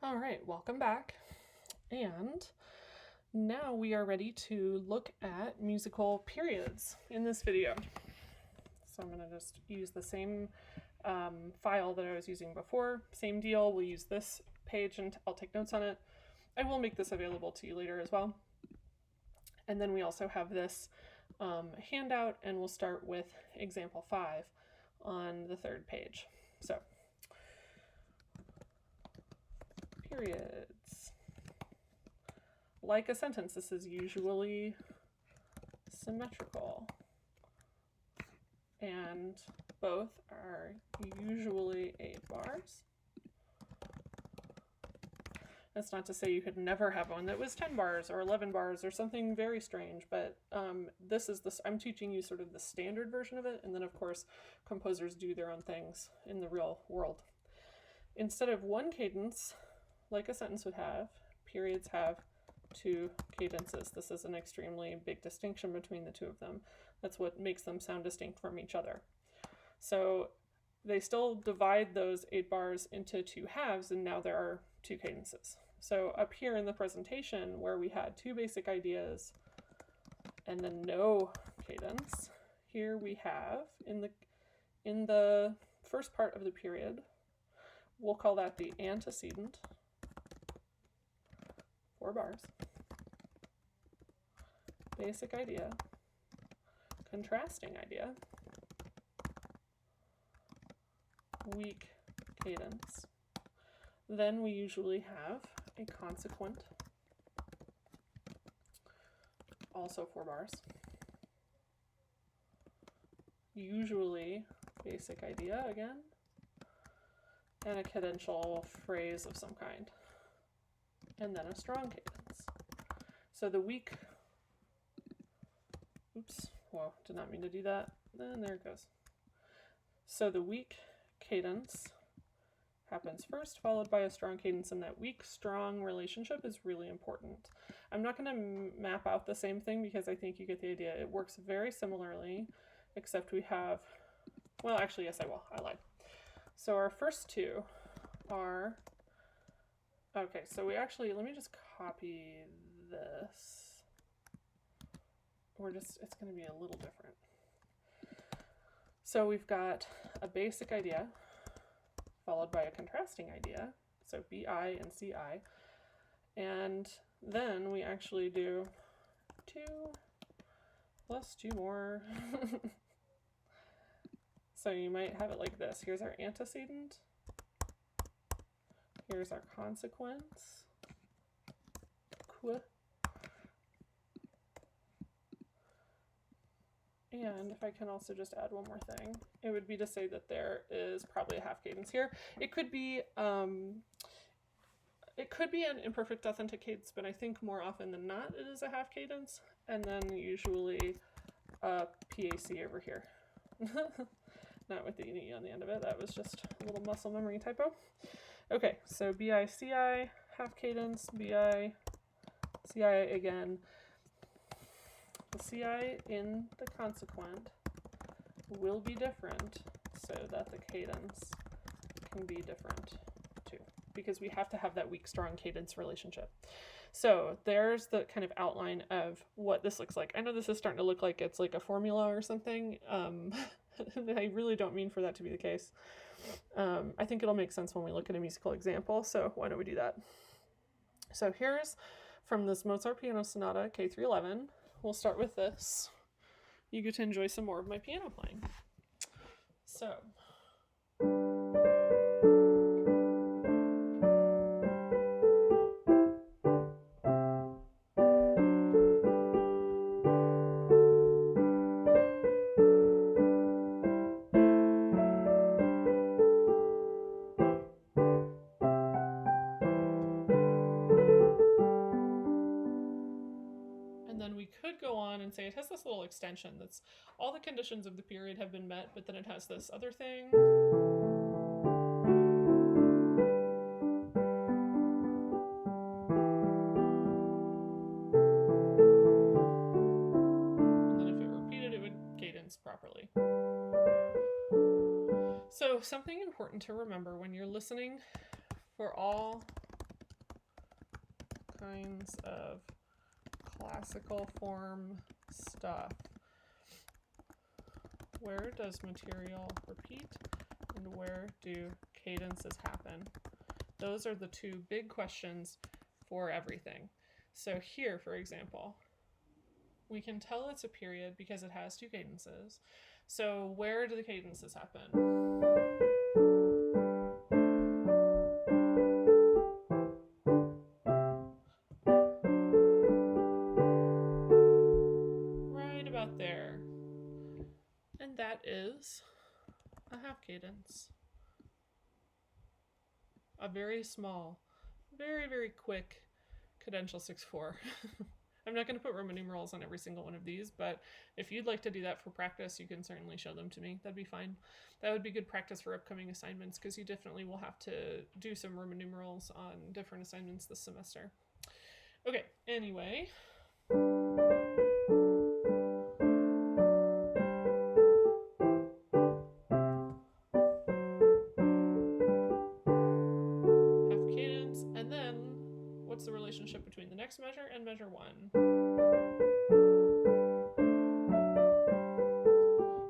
All right, welcome back. And now we are ready to look at musical periods in this video. So I'm going to just use the same file that I was using before. Same deal, we'll use this page and I'll take notes on it. I will make this available to you later as well. And then we also have this handout, and we'll start with example 5 on the third page. So, periods. Like a sentence, this is usually symmetrical, and both are usually 8 bars. That's not to say you could never have one that was 10 bars or 11 bars or something very strange, but I'm teaching you sort of the standard version of it, and then of course composers do their own things in the real world. Instead of one cadence, like a sentence would have, periods have 2 cadences. This is an extremely big distinction between the two of them. That's what makes them sound distinct from each other. So they still divide those 8 bars into 2 halves, and now there are 2 cadences. So up here in the presentation, where we had 2 basic ideas and then no cadence, here we have in the first part of the period, we'll call that the antecedent, 4 bars, basic idea, contrasting idea, weak cadence. Then we usually have a consequent, also 4 bars, usually basic idea again, and a cadential phrase of some kind, and then a strong cadence. So the weak, whoa, did not mean to do that, and there it goes. So the weak cadence happens first, followed by a strong cadence, and that weak-strong relationship is really important. I'm not going to map out the same thing because I think you get the idea. It works very similarly, except we have, well, actually, yes, I will. I lied. So our first 2 are, okay, so we actually, let me just copy this. It's going to be a little different. So we've got a basic idea, followed by a contrasting idea, so BI and CI, and then we actually do 2 plus 2 more. So you might have it like this. Here's our antecedent, here's our consequence, and if I can also just add one more thing, it would be to say that there is probably a half cadence here. It could be an imperfect authentic cadence, but I think more often than not it is a half cadence, and then usually a PAC over here. Not with the E on the end of it, that was just a little muscle memory typo. Okay, so BI-CI, half cadence, BI-CI again. The CI in the consequent will be different so that the cadence can be different too, because we have to have that weak-strong cadence relationship. So there's the kind of outline of what this looks like. I know this is starting to look like it's like a formula or something. I really don't mean for that to be the case. I think it'll make sense when we look at a musical example, so why don't we do that? So here's from this Mozart Piano Sonata K311. We'll start with this. You get to enjoy some more of my piano playing. So. And say it has this little extension that's all the conditions of the period have been met, but then it has this other thing. And then if it repeated, it would cadence properly. So something important to remember when you're listening for all kinds of classical form stuff. Where does material repeat and where do cadences happen? Those are the two big questions for everything. So here, for example, we can tell it's a period because it has two cadences. So where do the cadences happen? Right about there. And that is a half cadence. A very small, very, very quick cadential 6/4. I'm not going to put Roman numerals on every single one of these, but if you'd like to do that for practice, you can certainly show them to me. That'd be fine. That would be good practice for upcoming assignments because you definitely will have to do some Roman numerals on different assignments this semester. Okay, anyway. Half cadence, and then what's the relationship between the next measure and measure 1?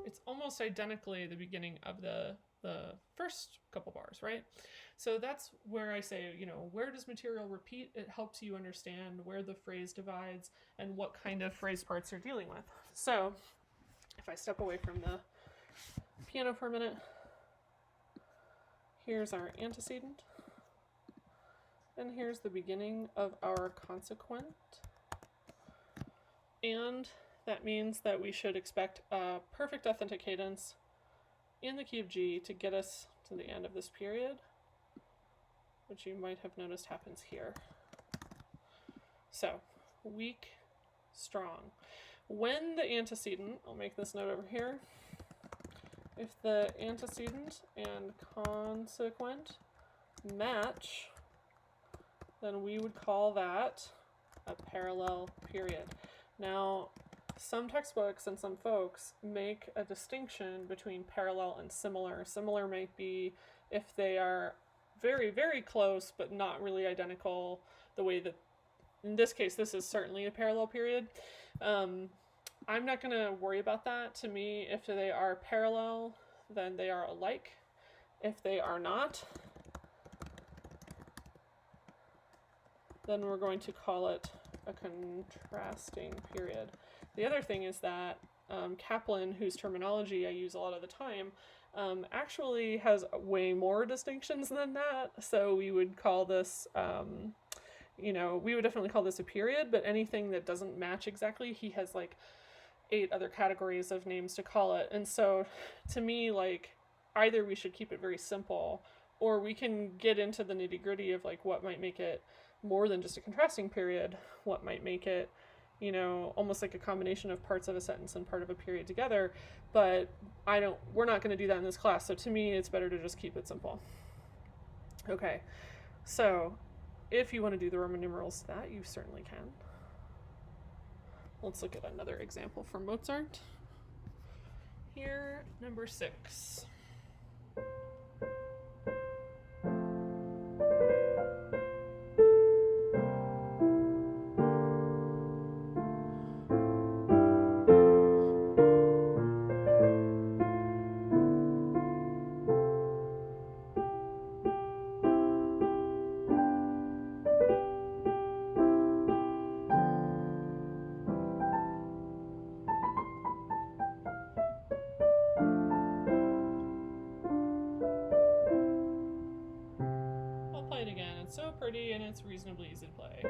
It's almost identically the beginning of the first couple bars, right? So that's where I say, you know, where does material repeat? It helps you understand where the phrase divides and what kind of phrase parts you're dealing with. So if I step away from the piano for a minute, here's our antecedent. And here's the beginning of our consequent. And that means that we should expect a perfect authentic cadence in the key of G to get us to the end of this period, which you might have noticed happens here. So, weak, strong. When the antecedent, I'll make this note over here, if the antecedent and consequent match, then we would call that a parallel period. Now, some textbooks and some folks make a distinction between parallel and similar. Similar might be if they are very, very close, but not really identical, the way that, in this case, this is certainly a parallel period. I'm not going to worry about that. To me, if they are parallel, then they are alike. If they are not, then we're going to call it a contrasting period. The other thing is that Kaplan, whose terminology I use a lot of the time, actually has way more distinctions than that. So we would call this, we would definitely call this a period, but anything that doesn't match exactly, he has like 8 other categories of names to call it. And so to me, like, either we should keep it very simple, or we can get into the nitty-gritty of like what might make it more than just a contrasting period, what might make it, almost like a combination of parts of a sentence and part of a period together. But we're not going to do that in this class. So to me, it's better to just keep it simple. Okay. So if you want to do the Roman numerals to that, you certainly can. Let's look at another example from Mozart. Here, number 6. So pretty, and it's reasonably easy to play.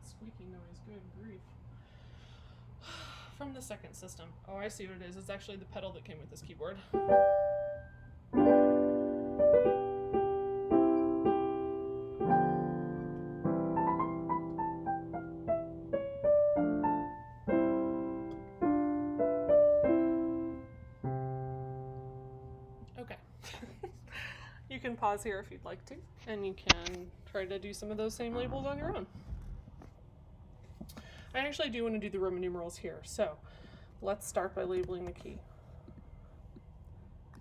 Squeaky noise, good grief. From the second system. Oh, I see what it is. It's actually the pedal that came with this keyboard. can pause here if you'd like to, and you can try to do some of those same labels on your own. I actually do want to do the Roman numerals here, so let's start by labeling the key.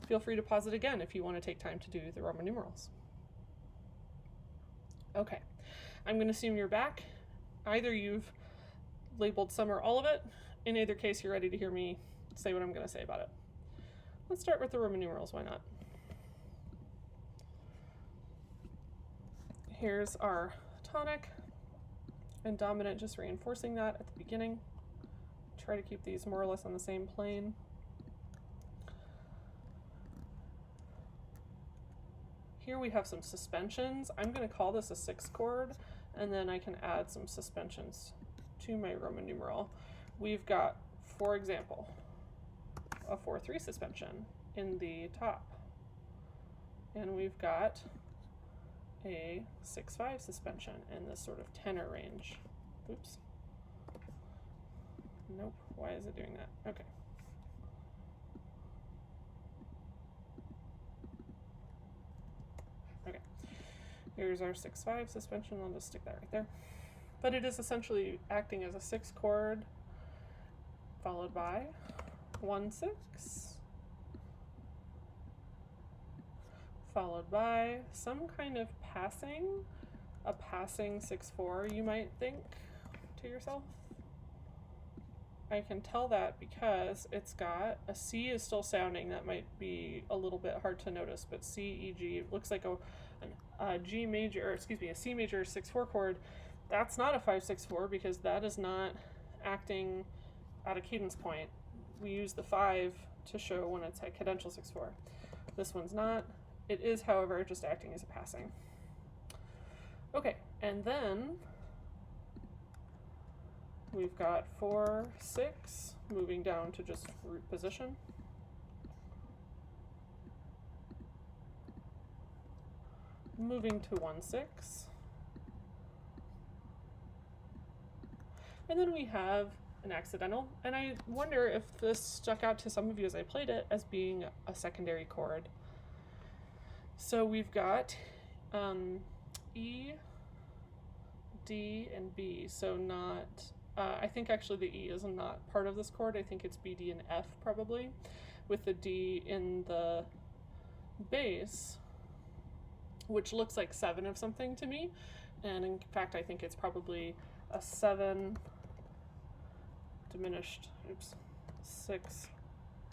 Feel free to pause it again if you want to take time to do the Roman numerals. Okay, I'm going to assume you're back. Either you've labeled some or all of it. In either case, you're ready to hear me say what I'm going to say about it. Let's start with the Roman numerals, why not? Here's our tonic and dominant, just reinforcing that at the beginning. Try to keep these more or less on the same plane. Here we have some suspensions. I'm going to call this a 6 chord, and then I can add some suspensions to my Roman numeral. We've got, for example, a 4/3 suspension in the top, and we've got a 6/5 suspension in this sort of tenor range. Oops. Nope. Why is it doing that? Okay. Okay. Here's our 6/5 suspension. I'll just stick that right there. But it is essentially acting as a 6 chord, followed by 1/6, followed by some kind of passing, a passing 6/4, you might think to yourself. I can tell that because it's got a C is still sounding. That might be a little bit hard to notice, but C, E, G, it looks like a G major, or excuse me, a C major 6/4 chord. That's not a 5/6/4 because that is not acting at a cadence point. We use the 5 to show when it's at cadential 6/4. This one's not. It is, however, just acting as a passing. Okay, and then we've got 4/6 moving down to just root position. Moving to 1/6. And then we have an accidental, and I wonder if this stuck out to some of you as I played it as being a secondary chord. So we've got E, D, and B, so not, I think actually the E is not part of this chord. I think it's B, D, and F probably, with the D in the bass, which looks like 7 of something to me, and in fact I think it's probably a 7 diminished, 6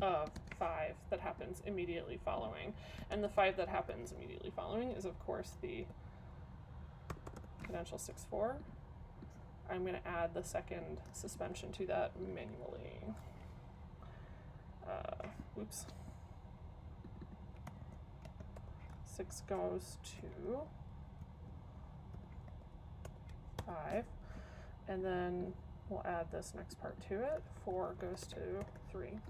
of 5 that happens immediately following. And the 5 that happens immediately following is, of course, the cadential 6/4. I'm going to add the second suspension to that manually. Oops. 6 goes to 5, and then we'll add this next part to it. 4 goes to 3.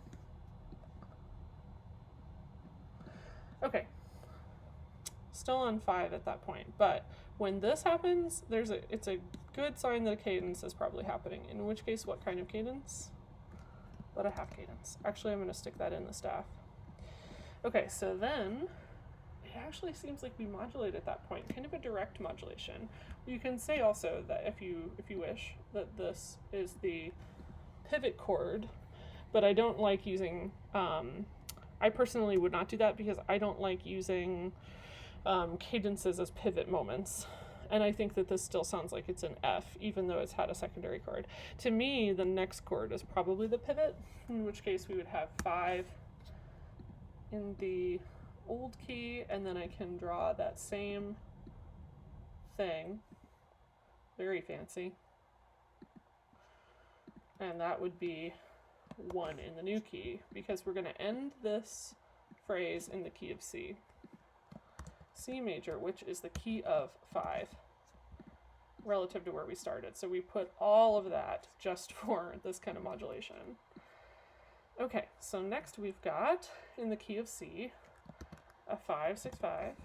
Okay, still on 5 at that point, but when this happens, it's a good sign that a cadence is probably happening, in which case, what kind of cadence? But a half cadence. Actually, I'm going to stick that in the staff. Okay, so then it actually seems like we modulate at that point, kind of a direct modulation. You can say also that if you wish, that this is the pivot chord, but I don't like using, I personally would not do that because I don't like using cadences as pivot moments. And I think that this still sounds like it's an F, even though it's had a secondary chord. To me, the next chord is probably the pivot, in which case we would have 5 in the old key, and then I can draw that same thing, very fancy, and that would be 1 in the new key, because we're going to end this phrase in the key of C. C major, which is the key of 5 relative to where we started. So we put all of that just for this kind of modulation. Okay, so next we've got in the key of C a 5/6/5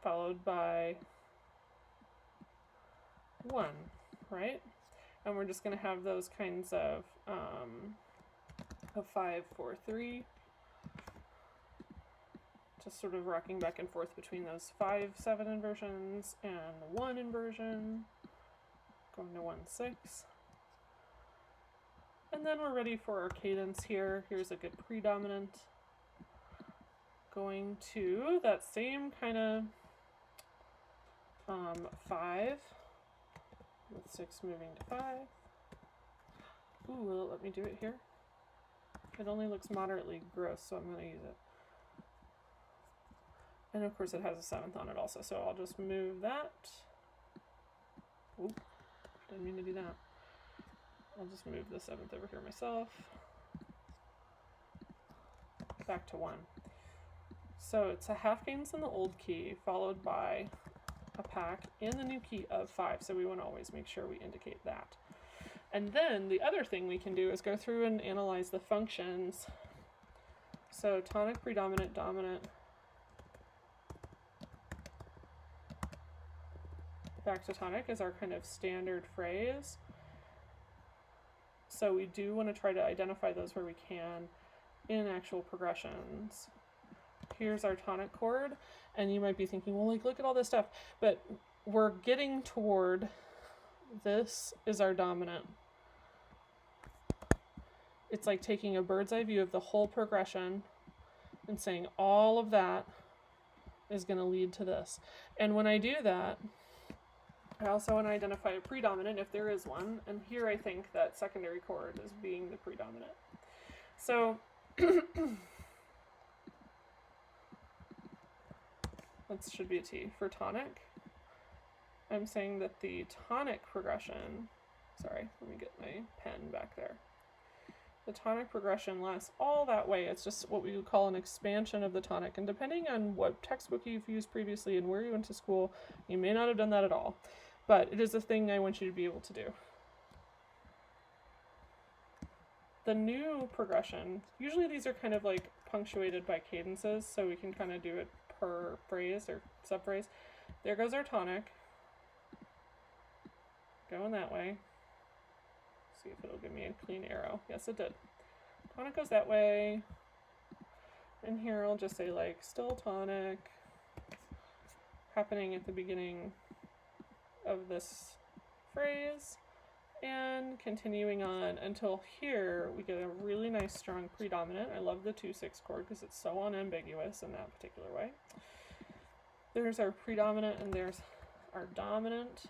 followed by 1, right? And we're just going to have those kinds of 5/4/3 Just sort of rocking back and forth between those 5/7 inversions and the 1 inversion, going to 1/6. And then we're ready for our cadence here. Here's a good predominant. Going to that same kind of 5, with 6 moving to 5. Ooh, will it let me do it here? It only looks moderately gross, so I'm going to use it. And of course it has a 7th on it also, so I'll just move that. Oop, didn't mean to do that. I'll just move the 7th over here myself. Back to 1. So it's a half cadence in the old key, followed by a pack in the new key of 5, so we want to always make sure we indicate that. And then the other thing we can do is go through and analyze the functions. So tonic, predominant, dominant, back to tonic is our kind of standard phrase. So we do want to try to identify those where we can in actual progressions. Here's our tonic chord, and you might be thinking, well, like, look at all this stuff, but we're getting toward, this is our dominant. It's like taking a bird's eye view of the whole progression and saying all of that is going to lead to this. And when I do that, I also want to identify a predominant if there is one, and here I think that secondary chord is being the predominant. So that should be a T. For tonic, I'm saying that the tonic progression, sorry, let me get my pen back there. The tonic progression lasts all that way. It's just what we would call an expansion of the tonic, and depending on what textbook you've used previously and where you went to school, you may not have done that at all. But it is a thing I want you to be able to do. The new progression, usually these are kind of like punctuated by cadences, so we can kind of do it per phrase or subphrase. There goes our tonic. Going that way. See if it'll give me a clean arrow. Yes, it did. Tonic goes that way. And here I'll just say like still tonic happening at the beginning of this phrase and continuing on until here we get a really nice strong predominant. I love the 2/6 chord because it's so unambiguous in that particular way. There's our predominant and there's our dominant.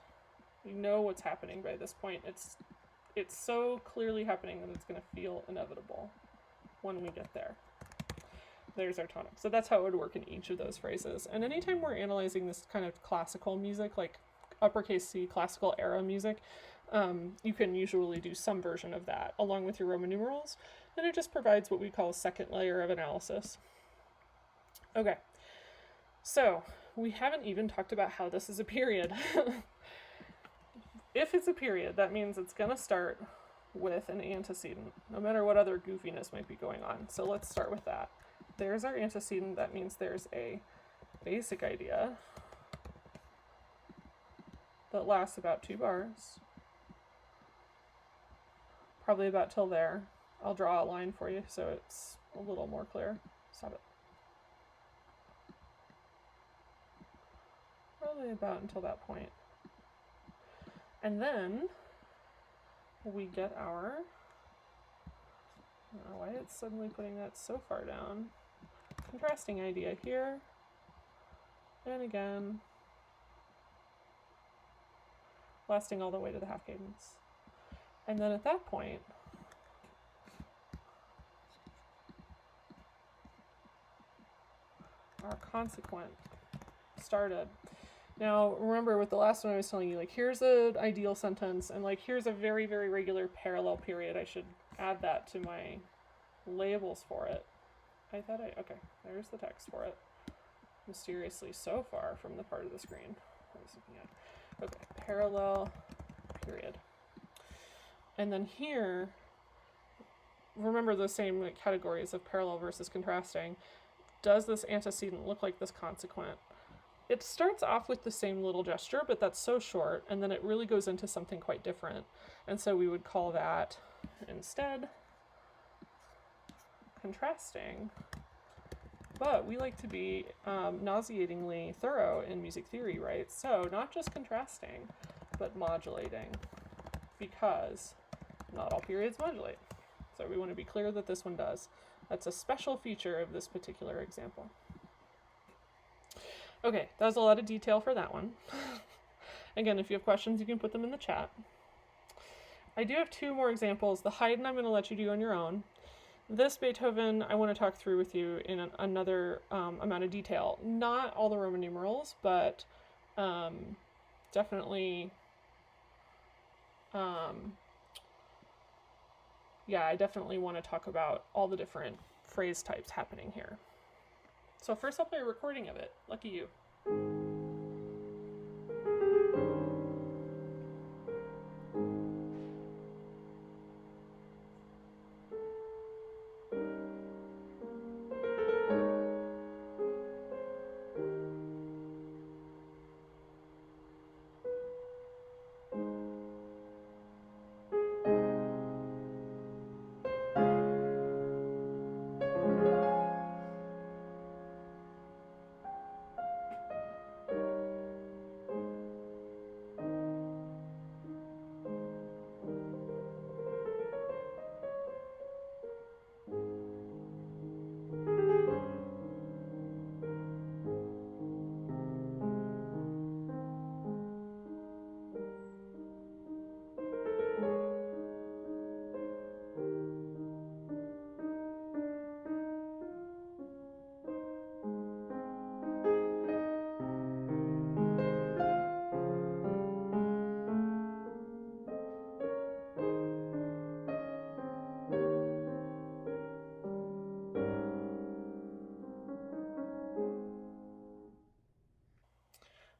You know what's happening by this point. It's so clearly happening that it's going to feel inevitable when we get there. There's our tonic. So that's how it would work in each of those phrases. And anytime we're analyzing this kind of classical music, like uppercase C classical era music, you can usually do some version of that along with your Roman numerals, and it just provides what we call a second layer of analysis. Okay, so we haven't even talked about how this is a period. If it's a period, that means it's going to start with an antecedent, no matter what other goofiness might be going on. So let's start with that. There's our antecedent. That means there's a basic idea that lasts about 2 bars. Probably about till there. I'll draw a line for you so it's a little more clear. Stop it. Probably about until that point. And then we get our, I don't know why it's suddenly putting that so far down, contrasting idea here, and again, lasting all the way to the half cadence. And then at that point, our consequent started. Now, remember with the last one I was telling you, like, here's an ideal sentence, and like, here's a very, very regular parallel period. I should add that to my labels for it. Okay, there's the text for it. Mysteriously so far from the part of the screen I was looking at. Okay, parallel period. And then here, remember the same like, categories of parallel versus contrasting. Does this antecedent look like this consequent? It starts off with the same little gesture, but that's so short, and then it really goes into something quite different. And so we would call that instead contrasting But we like to be nauseatingly thorough in music theory, right? So not just contrasting, but modulating, because not all periods modulate. So we want to be clear that this one does. That's a special feature of this particular example. Okay, that was a lot of detail for that one. Again, if you have questions, you can put them in the chat. I do have two more examples. The Haydn I'm going to let you do on your own. This Beethoven I want to talk through with you in another amount of detail. Not all the Roman numerals, but definitely, yeah, I definitely want to talk about all the different phrase types happening here. So first I'll play a recording of it. Lucky you.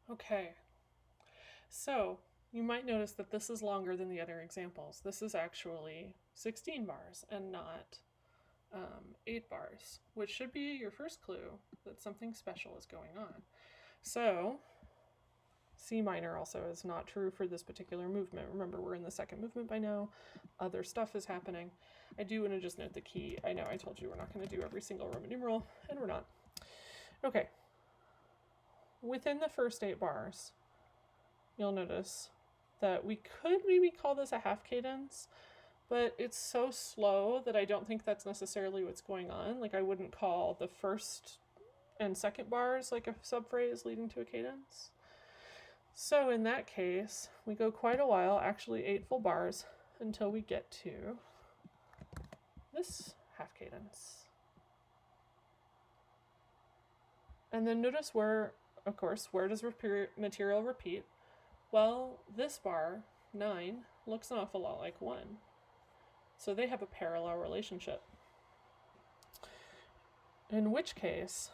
Okay, so you might notice that this is longer than the other examples. This is actually 16 bars and not 8 bars, which should be your first clue that something special is going on. So C minor also is not true for this particular movement. Remember, we're in the second movement by now. Other stuff is happening. I do want to just note the key. I know I told you we're not going to do every single Roman numeral, and we're not. Okay. Within the first 8 bars, you'll notice that we could maybe call this a half cadence, but it's so slow that I don't think that's necessarily what's going on. Like, I wouldn't call the first and second bars like a subphrase leading to a cadence. So in that case, we go quite a while, actually 8 full bars, until we get to this half cadence. And then notice where, of course, where does material repeat? Well, this bar, 9, looks an awful lot like 1. So they have a parallel relationship. In which case,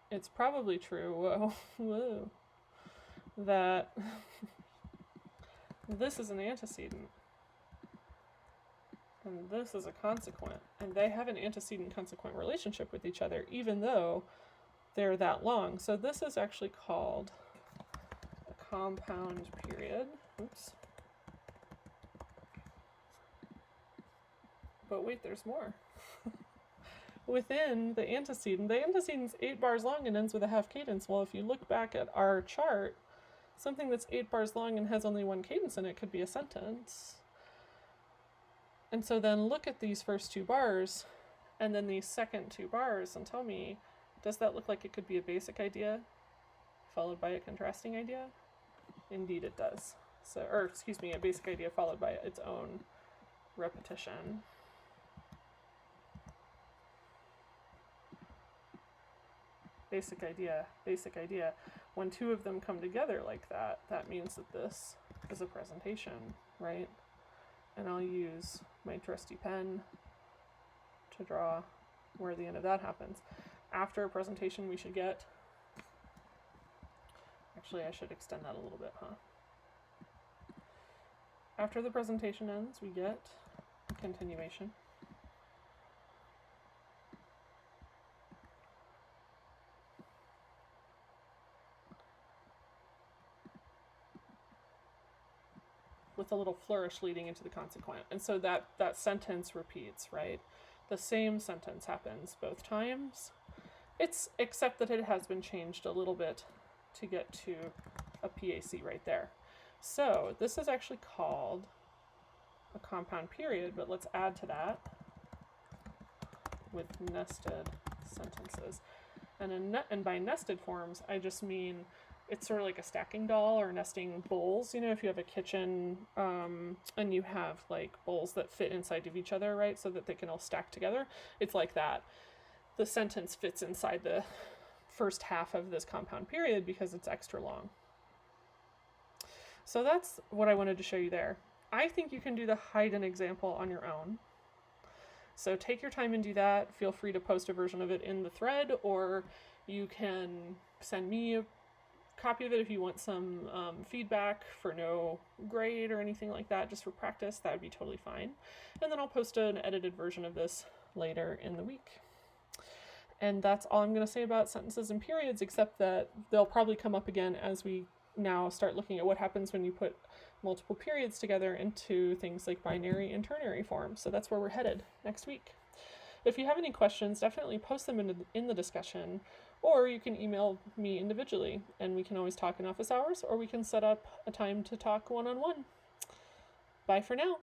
it's probably true, whoa, that this is an antecedent. And this is a consequent. And they have an antecedent-consequent relationship with each other, even though they're that long. So this is actually called a compound period. Oops. But wait, there's more. Within the antecedent's 8 bars long and ends with a half cadence. Well, if you look back at our chart, something that's 8 bars long and has only 1 cadence in it could be a sentence. And so then look at these first 2 bars and then these second 2 bars and tell me, does that look like it could be a basic idea followed by a contrasting idea? Indeed it does. So, or excuse me, a basic idea followed by its own repetition. Basic idea, basic idea. When 2 of them come together like that, that means that this is a presentation, right? And I'll use my trusty pen to draw where the end of that happens. After a presentation, we should get, actually I should extend that a little bit, huh? After the presentation ends, we get a continuation. With a little flourish leading into the consequent. And so that sentence repeats, right? The same sentence happens both times. It's except that it has been changed a little bit to get to a PAC right there. So this is actually called a compound period, but let's add to that with nested sentences. And by nested forms, I just mean it's sort of like a stacking doll or nesting bowls. You know, if you have a kitchen and you have like bowls that fit inside of each other, right, so that they can all stack together, it's like that. The sentence fits inside the first half of this compound period because it's extra long. So that's what I wanted to show you there. I think you can do the Haydn example on your own. So take your time and do that. Feel free to post a version of it in the thread, or you can send me a copy of it if you want some feedback for no grade or anything like that, just for practice. That would be totally fine. And then I'll post an edited version of this later in the week. And that's all I'm going to say about sentences and periods, except that they'll probably come up again as we now start looking at what happens when you put multiple periods together into things like binary and ternary forms. So that's where we're headed next week. If you have any questions, definitely post them in the discussion, or you can email me individually, and we can always talk in office hours, or we can set up a time to talk one-on-one. Bye for now.